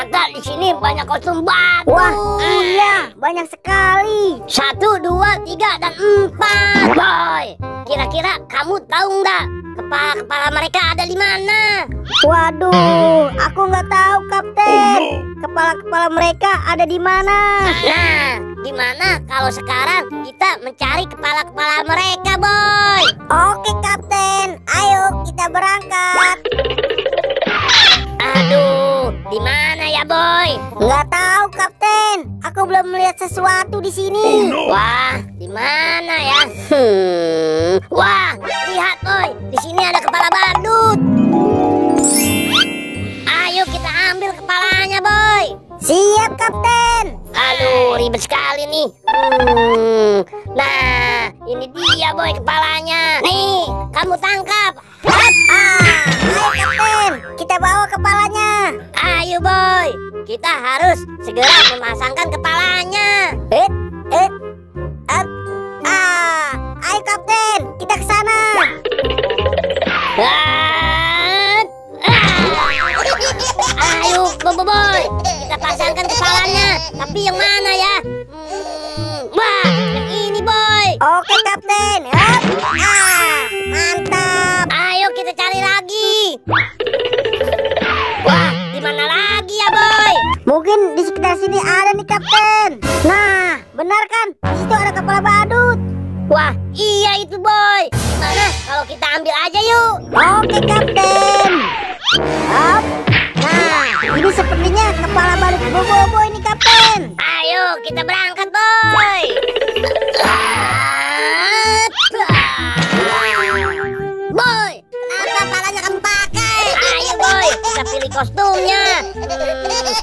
ternyata di sini banyak kostum batu. Wah, iya, banyak sekali. 1, 2, 3, dan 4. Boy, kira-kira kamu tahu nggak kepala-kepala mereka ada di mana? Waduh, aku nggak tahu, Kapten. Kepala-kepala mereka ada di mana? Nah, gimana kalau sekarang kita mencari kepala-kepala mereka, Boy? Oke, Kapten. Ayo kita berangkat. Aduh, di mana ya, Boy? Nggak tahu, Kapten. Aku belum melihat sesuatu di sini. Wah, di mana ya? Wah, lihat, Boy. Di sini ada kepala badut. Ayo kita ambil kepalanya, Boy. Siap, Kapten. Aduh, ribet sekali nih. Nah, ini dia, Boy, kepalanya. Nih, kamu tangkap. Ayo, Kapten. Kita bawa kepalanya. Ayo, Boy. Kita harus segera memasangkan kepalanya. Ayo, Kapten. Kita ke sana. Ayo, Boy. Kita pasangkan kepalanya. Tapi yang mana ya? Wah, yang ini, Boy. Oke, Kapten. Mantap. Ayo kita cari lagi. Wah, di mana lagi ya, Boy? Mungkin di sekitar sini ada nih, Kapten. Nah, benar kan? Di situ ada kepala badut. Wah, iya itu, Boy. Gimana kalau kita ambil aja yuk? Oke, Kapten. Nah, ini sepertinya kepala badut Bobo ini, Kapten. Ayo kita berangkat, Boy. Boy, kenapa kepalanya kamu pakai? Ayo, Boy, kita pilih kostumnya.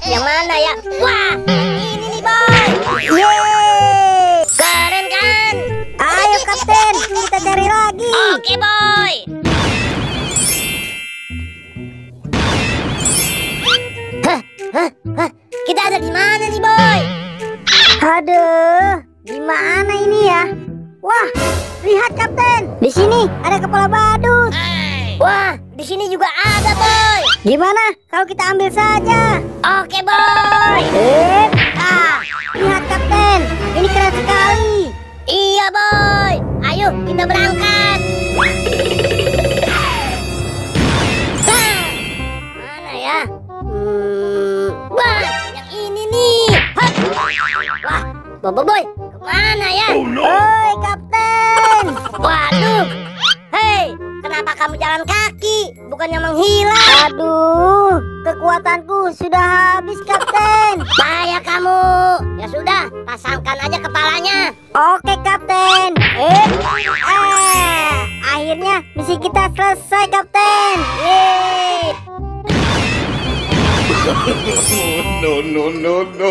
Yang mana ya? Wah, ini nih, Boy. Yeay. Keren kan? Ayo, Kapten, kita cari lagi. Oke, Boy. Kita ada di mana nih, Boy? Aduh, di mana ini ya? Wah, lihat, Kapten. Di sini ada kepala badut. Wah, di sini juga ada, Boy. Gimana kalau kita ambil saja? Oke, Boy. Lihat, Kapten. Ini keren sekali. Iya, Boy. Ayo kita berangkat. Mana ya? Wah, yang ini nih. Wah, Boy, kemana ya? Oi, Kapten. Waduh. Hei, kenapa kamu jalan kaki? Bukannya menghilang? Aduh, kekuatanku sudah habis, Kapten. Payah kamu. Ya sudah, pasangkan aja kepalanya. Oke, Kapten. Akhirnya misi kita selesai, Kapten. Yeay. No, no, no, no.